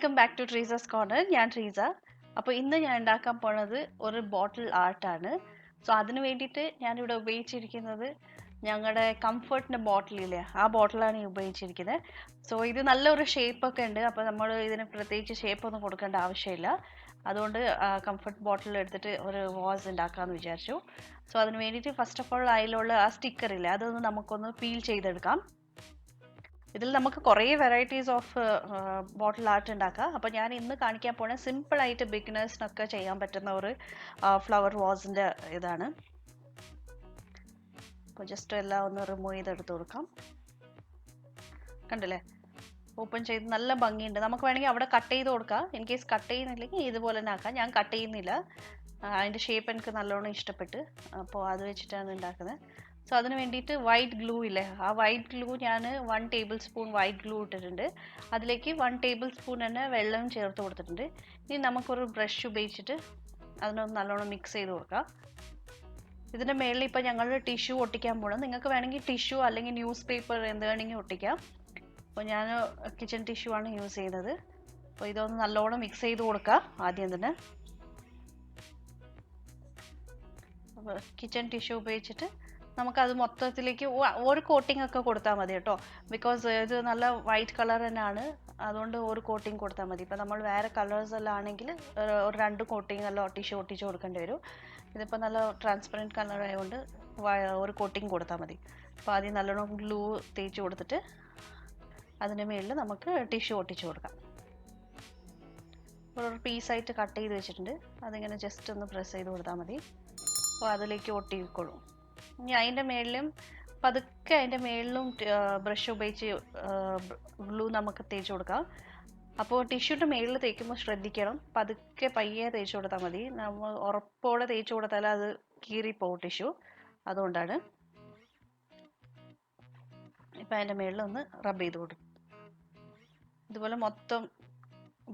Welcome back to Treesa's corner. ഞാൻ ട്രീസ. അപ്പോൾ ഇന്ന് ഞാൻ ഉണ്ടാക്കാൻ പോണത് ഒരു ബോട്ടിൽ ആർട്ടാണ്. സോ അതിന് വേണ്ടിയിട്ട് ഞാനിവിടെ ഉപയോഗിച്ചിരിക്കുന്നത് ഞങ്ങളുടെ കംഫർട്ടിൻ്റെ ബോട്ടിലില്ലേ, ആ ബോട്ടിലാണ് ഈ ഉപയോഗിച്ചിരിക്കുന്നത്. സോ ഇത് നല്ലൊരു ഷേപ്പൊക്കെ ഉണ്ട്. അപ്പോൾ നമ്മൾ ഇതിന് പ്രത്യേകിച്ച് ഷേപ്പൊന്നും കൊടുക്കേണ്ട ആവശ്യമില്ല. അതുകൊണ്ട് കംഫർട്ട് ബോട്ടിൽ എടുത്തിട്ട് ഒരു വാസ് ഉണ്ടാക്കാമെന്ന് വിചാരിച്ചു. സോ അതിന് വേണ്ടിയിട്ട് ഫസ്റ്റ് ഓഫ് ഓൾ അതിലുള്ള ആ സ്റ്റിക്കറില്ലേ, അതൊന്ന് നമുക്കൊന്ന് പീൽ ചെയ്തെടുക്കാം. ഇതിൽ നമുക്ക് കുറേ വെറൈറ്റീസ് ഓഫ് ബോട്ടിൽ ആർട്ട് ഉണ്ടാക്കാം. അപ്പോൾ ഞാൻ ഇന്ന് കാണിക്കാൻ പോണ സിമ്പിളായിട്ട് ബിഗിനേഴ്സിനൊക്കെ ചെയ്യാൻ പറ്റുന്ന ഒരു ഫ്ലവർ വാസിൻ്റെ ഇതാണ്. അപ്പോൾ ജസ്റ്റ് എല്ലാം ഒന്ന് റിമൂവ് ചെയ്തെടുത്ത് കൊടുക്കാം. കണ്ടില്ലേ, ഓപ്പൺ ചെയ്ത് നല്ല ഭംഗിയുണ്ട്. നമുക്ക് വേണമെങ്കിൽ അവിടെ കട്ട് ചെയ്ത് കൊടുക്കാം. ഇൻ കേസ് കട്ട് ചെയ്യുന്നില്ലെങ്കിൽ ഇതുപോലെ തന്നെ ആക്കാം. ഞാൻ കട്ട് ചെയ്യുന്നില്ല, അതിൻ്റെ ഷേപ്പ് എനിക്ക് നല്ലോണം ഇഷ്ടപ്പെട്ട്, അപ്പോൾ അത് വെച്ചിട്ടാണ് ഉണ്ടാക്കുന്നത്. സോ അതിന് വേണ്ടിയിട്ട് വൈറ്റ് ഗ്ലൂ ഇല്ലേ, ആ വൈറ്റ് ഗ്ലൂ ഞാൻ 1 ടേബിൾ സ്പൂൺ വൈറ്റ് ഗ്ലൂ ഇട്ടിട്ടുണ്ട്. അതിലേക്ക് 1 ടേബിൾ സ്പൂൺ തന്നെ വെള്ളം ചേർത്ത് കൊടുത്തിട്ടുണ്ട്. ഇനി നമുക്കൊരു ബ്രഷ് ഉപയോഗിച്ചിട്ട് അതിനൊന്ന് നല്ലോണം മിക്സ് ചെയ്ത് കൊടുക്കാം. ഇതിൻ്റെ മേളിൽ ഇപ്പോൾ ഞങ്ങൾ ടിഷ്യൂ ഒട്ടിക്കാൻ പോകണം. നിങ്ങൾക്ക് വേണമെങ്കിൽ ടിഷ്യൂ അല്ലെങ്കിൽ ന്യൂസ് പേപ്പർ എന്ത് വേണമെങ്കിൽ ഒട്ടിക്കാം. അപ്പോൾ ഞാൻ കിച്ചൺ ടിഷ്യൂ ആണ് യൂസ് ചെയ്യുന്നത്. അപ്പോൾ ഇതൊന്ന് നല്ലോണം മിക്സ് ചെയ്ത് കൊടുക്കാം ആദ്യം തന്നെ. അപ്പോൾ കിച്ചൺ ടിഷ്യൂ ഉപയോഗിച്ചിട്ട് നമുക്കത് മൊത്തത്തിലേക്ക് ഒരു കോട്ടിംഗ് ഒക്കെ കൊടുത്താൽ മതി കേട്ടോ. ബിക്കോസ് ഇത് നല്ല വൈറ്റ് കളർ തന്നെയാണ്, അതുകൊണ്ട് ഒരു കോട്ടിംഗ് കൊടുത്താൽ മതി. ഇപ്പം നമ്മൾ വേറെ കളേഴ്സ് എല്ലാം ആണെങ്കിൽ ഒരു 2 കോട്ടിംഗ് എല്ലാം ടിഷ്യൂ ഒട്ടിച്ച് കൊടുക്കേണ്ടി വരും. ഇതിപ്പോൾ നല്ല ട്രാൻസ്പെറൻറ്റ് കളർ ആയതുകൊണ്ട് ഒരു കോട്ടിംഗ് കൊടുത്താൽ മതി. അപ്പോൾ ആദ്യം നല്ലോണം ഗ്ലൂ തേച്ച് കൊടുത്തിട്ട് അതിൻ്റെ മേളിൽ നമുക്ക് ടിഷ്യൂ ഒട്ടിച്ച് കൊടുക്കാം. ഒരു പീസായിട്ട് കട്ട് ചെയ്ത് വെച്ചിട്ടുണ്ട്, അതിങ്ങനെ ജസ്റ്റ് ഒന്ന് പ്രസ് ചെയ്ത് കൊടുത്താൽ മതി. അപ്പോൾ അതിലേക്ക് ഒട്ടിക്കോളും. ഇനി അതിൻ്റെ മേളിലും പതുക്കെ അതിൻ്റെ മേളിലും ബ്രഷ് ഉപയോഗിച്ച് ഗ്ലൂ നമുക്ക് തേച്ച് കൊടുക്കാം. അപ്പോൾ ടിഷ്യൂൻ്റെ മേളിൽ തേക്കുമ്പോൾ ശ്രദ്ധിക്കണം, പതുക്കെ പയ്യെ തേച്ച് കൊടുത്താൽ മതി. നമ്മൾ ഉറപ്പോടെ തേച്ച് കൊടുത്താൽ അത് കീറിപ്പോവും ടിഷ്യൂ, അതുകൊണ്ടാണ്. ഇപ്പം അതിൻ്റെ മേളിലൊന്ന് റബ്ബ് ചെയ്ത് കൊടുക്കും. ഇതുപോലെ മൊത്തം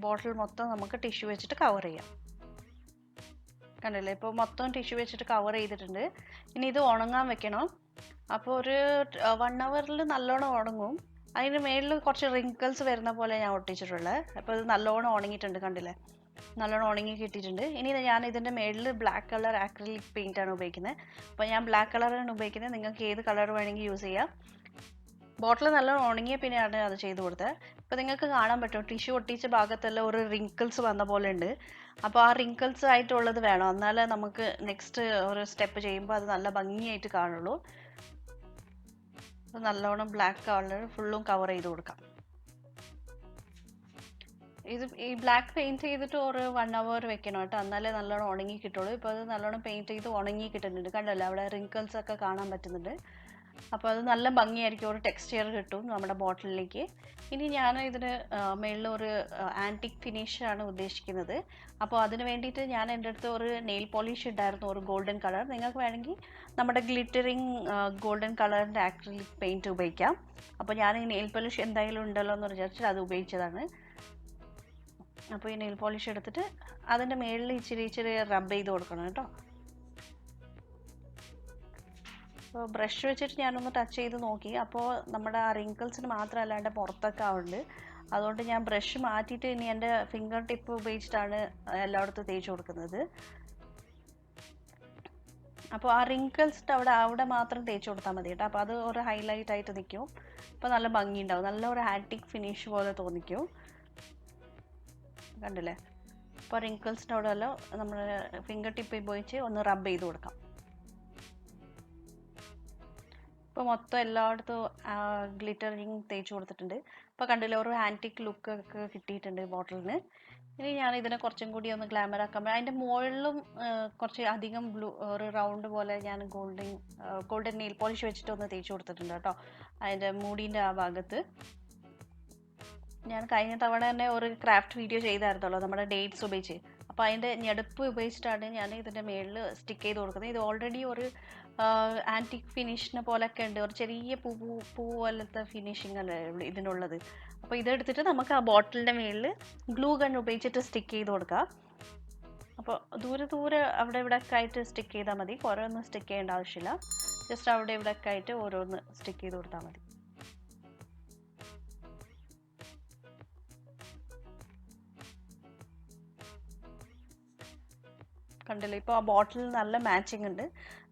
ബോട്ടിൽ മൊത്തം നമുക്ക് ടിഷ്യൂ വെച്ചിട്ട് കവർ ചെയ്യാം. കണ്ടില്ലേ, ഇപ്പോൾ മൊത്തം ടിഷ്യൂ വെച്ചിട്ട് കവർ ചെയ്തിട്ടുണ്ട്. ഇനി ഇത് ഉണങ്ങാൻ വെക്കണം. അപ്പോൾ ഒരു 1 hourൽ നല്ലോണം ഉണങ്ങും. അതിന് മേളിൽ കുറച്ച് റിങ്കിൾസ് വരുന്ന പോലെ ഞാൻ ഒട്ടിച്ചിട്ടുള്ളത്. അപ്പോൾ ഇത് നല്ലോണം ഉണങ്ങിയിട്ടുണ്ട്, കണ്ടില്ലേ, നല്ലോണം ഉണങ്ങി കിട്ടിയിട്ടുണ്ട്. ഇനി ഞാൻ ഇതിൻ്റെ മേളിൽ ബ്ലാക്ക് കളർ ആക്രിലിക് പെയിൻ്റ് ആണ് ഉപയോഗിക്കുന്നത്. അപ്പോൾ ഞാൻ ബ്ലാക്ക് കളറാണ് ഉപയോഗിക്കുന്നത്. നിങ്ങൾക്ക് ഏത് കളർ വേണമെങ്കിൽ യൂസ് ചെയ്യാം. ബോട്ടിൽ നല്ലോണം ഉണങ്ങിയ പിന്നെയാണ് അത് ചെയ്ത് കൊടുത്തത്. ഇപ്പോൾ നിങ്ങൾക്ക് കാണാൻ പറ്റും, ടിഷ്യൂ ഒട്ടിച്ച ഭാഗത്തെല്ലാം ഒരു റിങ്കിൾസ് വന്ന പോലെ ഉണ്ട്. അപ്പോൾ ആ റിങ്കിൾസ് ആയിട്ടുള്ളത് വേണം, എന്നാലേ നമുക്ക് നെക്സ്റ്റ് ഒരു സ്റ്റെപ്പ് ചെയ്യുമ്പോൾ അത് നല്ല ഭംഗിയായിട്ട് കാണുള്ളൂ. നല്ലോണം ബ്ലാക്ക് കളർ ഫുള്ളും കവർ ചെയ്ത് കൊടുക്കാം. ഈ ബ്ലാക്ക് പെയിൻറ്റ് ചെയ്തിട്ട് ഒരു 1 hour വെക്കണം കേട്ടോ, എന്നാലേ നല്ലോണം ഉണങ്ങി കിട്ടുള്ളൂ. ഇപ്പോൾ അത് നല്ലോണം പെയിൻറ്റ് ചെയ്ത് ഉണങ്ങി കിട്ടുന്നുണ്ട്, കണ്ടല്ലോ, അവിടെ റിങ്കിൾസ് ഒക്കെ കാണാൻ പറ്റുന്നുണ്ട്. അപ്പോൾ അത് നല്ല ഭംഗിയായിരിക്കും, ഒരു ടെക്സ്ചർ കിട്ടും നമ്മുടെ ബോട്ടിലിലേക്ക്. ഇനി ഞാൻ ഇതിന് മേളിൽ ഒരു ആൻറ്റിക് ഫിനിഷാണ് ഉദ്ദേശിക്കുന്നത്. അപ്പോൾ അതിന് വേണ്ടിയിട്ട് ഞാൻ എൻ്റെ അടുത്ത് ഒരു നെയിൽ പോളിഷ് ഉണ്ടായിരുന്നു, ഒരു ഗോൾഡൻ കളർ. നിങ്ങൾക്ക് വേണമെങ്കിൽ നമ്മുടെ ഗ്ലിറ്ററിങ് ഗോൾഡൻ കളറിൻ്റെ ആക്രിലിക് പെയിൻറ്റ് ഉപയോഗിക്കാം. അപ്പോൾ ഞാൻ ഈ നെയിൽ പോളിഷ് എന്തായാലും ഉണ്ടല്ലോ എന്ന് വിചാരിച്ചിട്ട് അത് ഉപയോഗിച്ചതാണ്. അപ്പോൾ ഈ നെയിൽ പോളിഷ് എടുത്തിട്ട് അതിൻ്റെ മേളിൽ ഇച്ചിരി ഇച്ചിരി റബ്ബ് ചെയ്ത് കൊടുക്കണം കേട്ടോ. അപ്പോൾ ബ്രഷ് വെച്ചിട്ട് ഞാനൊന്ന് ടച്ച് ചെയ്ത് നോക്കി. അപ്പോൾ നമ്മുടെ ആ റിങ്കിൾസിന് മാത്രമല്ല എൻ്റെ പുറത്തൊക്കെ ആവുന്നുണ്ട്. അതുകൊണ്ട് ഞാൻ ബ്രഷ് മാറ്റിയിട്ട് ഇനി എൻ്റെ ഫിംഗർ ടിപ്പ് ഉപയോഗിച്ചിട്ടാണ് എല്ലായിടത്തും തേച്ച് കൊടുക്കുന്നത്. അപ്പോൾ ആ റിങ്കിൾസിൻ്റെ അവിടെ മാത്രം തേച്ച് കൊടുത്താൽ മതി കേട്ടോ. അപ്പോൾ അത് ഒരു ഹൈലൈറ്റ് ആയിട്ട് നിൽക്കും. അപ്പോൾ നല്ല ഭംഗിയുണ്ടാവും, നല്ല ഒരു ആൻറ്റിക് ഫിനിഷ് പോലെ തോന്നിക്കും, കണ്ടില്ലേ. അപ്പോൾ റിങ്കിൾസിൻ്റെ അവിടെ എല്ലാം നമ്മൾ ഫിംഗർ ടിപ്പ് ഉപയോഗിച്ച് ഒന്ന് റബ്ബ് ചെയ്ത് കൊടുക്കാം. ഇപ്പോൾ മൊത്തം എല്ലായിടത്തും ഗ്ലിറ്ററിങ് തേച്ച് കൊടുത്തിട്ടുണ്ട്. ഇപ്പോൾ കണ്ടില്ല, ഒരു ആൻറ്റിക് ലുക്കൊക്കെ കിട്ടിയിട്ടുണ്ട് ബോട്ടിലിന്. ഇനി ഞാൻ ഇതിനെ കുറച്ചും കൂടി ഒന്ന് ഗ്ലാമർ ആക്കാൻ, അതിൻ്റെ മുകളിലും കുറച്ച് അധികം ബ്ലൂ ഒരു റൗണ്ട് പോലെ ഞാൻ ഗോൾഡൻ നെയിൽ പോളിഷ് വെച്ചിട്ട് ഒന്ന് തേച്ച് കൊടുത്തിട്ടുണ്ട് കേട്ടോ, അതിൻ്റെ മൂടീൻ്റെ ആ ഭാഗത്ത്. ഞാൻ കഴിഞ്ഞ തവണ തന്നെ ഒരു ക്രാഫ്റ്റ് വീഡിയോ ചെയ്തായിരുന്നല്ലോ നമ്മുടെ ഡേറ്റ്സ് ഉപയോഗിച്ച്. അപ്പോൾ അതിൻ്റെ ഞെടുപ്പ് ഉപയോഗിച്ചിട്ടാണ് ഞാൻ ഇതിൻ്റെ മേളിൽ സ്റ്റിക്ക് ചെയ്ത് കൊടുക്കുന്നത്. ഇത് ഓൾറെഡി ഒരു ആൻറ്റിക് ഫിനിഷിനെ പോലൊക്കെ ഉണ്ട്, ഒരു ചെറിയ പൂ പോലത്തെ ഫിനിഷിങ് അല്ലേ ഇതിനുള്ളത്. അപ്പോൾ ഇതെടുത്തിട്ട് നമുക്ക് ആ ബോട്ടിലിൻ്റെ മേളിൽ ഗ്ലൂ ഗൺ ഉപയോഗിച്ചിട്ട് സ്റ്റിക്ക് ചെയ്ത് കൊടുക്കാം. അപ്പോൾ ദൂരെ അവിടെ ഇവിടെ ഒക്കെ ആയിട്ട് സ്റ്റിക്ക് ചെയ്താൽ മതി, കുറേ ഒന്നും സ്റ്റിക്ക് ചെയ്യേണ്ട ആവശ്യമില്ല. ജസ്റ്റ് അവിടെ ഇവിടെ ഒക്കെ ആയിട്ട് ഓരോന്ന് സ്റ്റിക്ക് ചെയ്ത് കൊടുത്താൽ മതി. കണ്ടില്ലേ, ഇപ്പോൾ ആ ബോട്ടിൽ നല്ല മാച്ചിങ് ഉണ്ട്.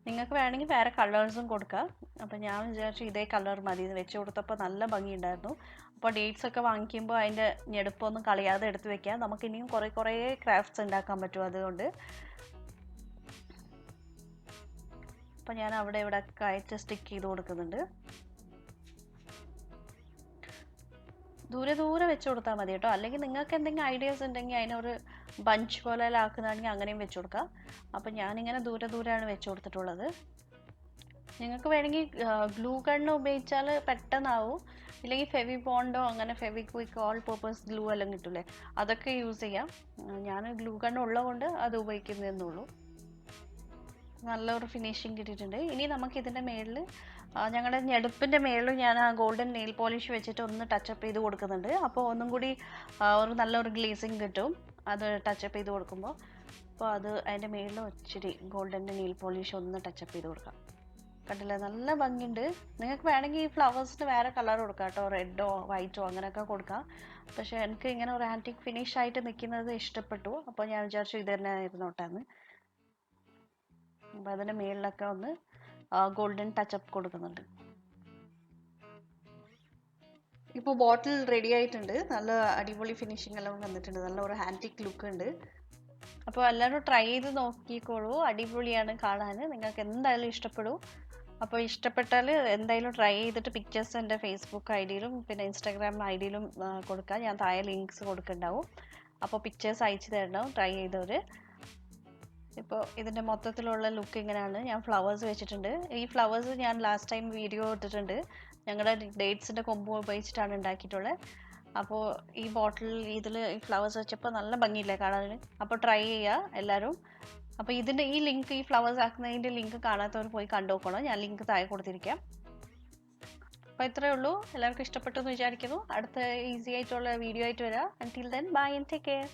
നിങ്ങൾക്ക് വേണമെങ്കിൽ വേറെ കളേഴ്സും കൊടുക്കാം. അപ്പോൾ ഞാൻ വിചാരിച്ചു ഇതേ കളർ മതി. ഇത് വെച്ച് കൊടുത്തപ്പോൾ നല്ല ഭംഗിയുണ്ടായിരുന്നു. അപ്പോൾ ഡേറ്റ്സ് ഒക്കെ വാങ്ങിക്കുമ്പോൾ അതിൻ്റെ ഞെടുപ്പൊന്നും കളയാതെ എടുത്ത് വെക്കാം. നമുക്ക് ഇനിയും കുറേ ക്രാഫ്റ്റ്സ് ഉണ്ടാക്കാൻ പറ്റും അതുകൊണ്ട്. അപ്പോൾ ഞാൻ അവിടെ ഇവിടെ ഒക്കെ ആയിട്ട് സ്റ്റിക്ക് ചെയ്ത് കൊടുക്കുന്നുണ്ട്. ദൂരെ വെച്ച് കൊടുത്താൽ മതി കേട്ടോ. അല്ലെങ്കിൽ നിങ്ങൾക്ക് എന്തെങ്കിലും ഐഡിയാസ് ഉണ്ടെങ്കിൽ അതിനൊരു ബഞ്ച് പോലെ ആക്കുന്നതാണെങ്കിൽ അങ്ങനെയും വെച്ച് കൊടുക്കാം. അപ്പം ഞാനിങ്ങനെ ദൂരെയാണ് വെച്ച് കൊടുത്തിട്ടുള്ളത്. നിങ്ങൾക്ക് വേണമെങ്കിൽ ഗ്ലൂ ഗണ്ണ് ഉപയോഗിച്ചാൽ പെട്ടെന്നാവും. ഇല്ലെങ്കിൽ ഫെവി ബോണ്ടോ അങ്ങനെ ഫെവിക്വിക്ക് ഓൾ പർപ്പസ് ഗ്ലൂ എല്ലാം കിട്ടൂലേ, അതൊക്കെ യൂസ് ചെയ്യാം. ഞാൻ ഗ്ലൂ ഗണ്ണ് ഉള്ളതുകൊണ്ട് അത് ഉപയോഗിക്കുന്നതെന്നുള്ളൂ. നല്ലൊരു ഫിനിഷിങ് കിട്ടിയിട്ടുണ്ട്. ഇനി നമുക്ക് ഇതിൻ്റെ മേളിൽ ഞങ്ങളുടെ ഞെടുപ്പിൻ്റെ മേളിൽ ഞാൻ ആ ഗോൾഡൻ നെയിൽ പോളിഷ് വെച്ചിട്ട് ഒന്ന് ടച്ചപ്പ് ചെയ്ത് കൊടുക്കുന്നുണ്ട്. അപ്പോൾ ഒന്നും കൂടി ഒരു നല്ലൊരു ഗ്ലേസിങ് കിട്ടും അത് ടച്ചപ്പ് ചെയ്ത് കൊടുക്കുമ്പോൾ. അപ്പോൾ അത് അതിൻ്റെ മേളിൽ ഇച്ചിരി ഗോൾഡൻ നെയിൽ പോളിഷ് ഒന്ന് ടച്ചപ്പ് ചെയ്ത് കൊടുക്കാം. കണ്ടില്ലേ, നല്ല ഭംഗിയുണ്ട്. നിങ്ങൾക്ക് വേണമെങ്കിൽ ഈ ഫ്ലവേഴ്സിന് വേറെ കളർ കൊടുക്കാം കേട്ടോ, റെഡോ വൈറ്റോ അങ്ങനെയൊക്കെ കൊടുക്കാം. പക്ഷേ എനിക്ക് ഇങ്ങനെ ഒരു ആൻറ്റിക് ഫിനിഷ് ആയിട്ട് നിൽക്കുന്നത് ഇഷ്ടപ്പെട്ടു. അപ്പോൾ ഞാൻ വിചാരിച്ചു ഇത് തന്നെ ആയിരുന്നോട്ടാന്ന്. അപ്പോൾ അതിൻ്റെ മേളിലൊക്കെ ഒന്ന് ഗോൾഡൻ ടച്ചപ്പ് കൊടുക്കുന്നുണ്ട്. ഇപ്പോൾ ബോട്ടിൽ റെഡി ആയിട്ടുണ്ട്. നല്ല അടിപൊളി ഫിനിഷിംഗ് എല്ലാം വന്നിട്ടുണ്ട്. നല്ല ഒരു ആൻറ്റിക് ലുക്ക് ഉണ്ട്. അപ്പോൾ എല്ലാവരും ട്രൈ ചെയ്ത് നോക്കിക്കോളൂ. അടിപൊളിയാണ് കാണാൻ. നിങ്ങൾക്ക് എന്തായാലും ഇഷ്ടപ്പെടും. അപ്പോൾ ഇഷ്ടപ്പെട്ടാൽ എന്തായാലും ട്രൈ ചെയ്തിട്ട് പിക്ചേഴ്സ് എൻ്റെ ഫേസ്ബുക്ക് ഐ ഡിയിലും പിന്നെ ഇൻസ്റ്റാഗ്രാം ഐ ഡിയിലും കൊടുക്കാം. ഞാൻ താഴെ ലിങ്ക്സ് കൊടുക്കുന്നുണ്ടാവും. അപ്പോൾ പിക്ചേഴ്സ് അയച്ചു തരണം ട്രൈ ചെയ്തവർ. ഇപ്പോൾ ഇതിൻ്റെ മൊത്തത്തിലുള്ള ലുക്ക് ഇങ്ങനെയാണ്. ഞാൻ ഫ്ലവേഴ്സ് വെച്ചിട്ടുണ്ട്. ഈ ഫ്ലവേഴ്സ് ഞാൻ ലാസ്റ്റ് ടൈം വീഡിയോ ഇട്ടിട്ടുണ്ട്. ഞങ്ങളുടെ ഡേറ്റ്സിൻ്റെ കൊമ്പ് ഉപയോഗിച്ചിട്ടാണ് ഉണ്ടാക്കിയിട്ടുള്ളത്. അപ്പോൾ ഈ ബോട്ടിൽ ഇതിൽ ഈ ഫ്ലവേഴ്സ് വെച്ചപ്പോൾ നല്ല ഭംഗിയില്ലേ കാണാൻ. അപ്പോൾ ട്രൈ ചെയ്യുക എല്ലാവരും. അപ്പോൾ ഇതിൻ്റെ ഈ ലിങ്ക്, ഈ ഫ്ലവേഴ്സ് ആക്കുന്നതിൻ്റെ ലിങ്ക് കാണാത്തവർ പോയി കണ്ടുനോക്കണം. ഞാൻ ലിങ്ക് താഴെ കൊടുത്തിരിക്കാം. അപ്പോൾ ഇത്രയേ ഉള്ളൂ. എല്ലാവർക്കും ഇഷ്ടപ്പെട്ടു എന്ന് വിചാരിക്കുന്നു. അടുത്ത ഈസി ആയിട്ടുള്ള വീഡിയോ ആയിട്ട് വരാം. Until then bye and take care.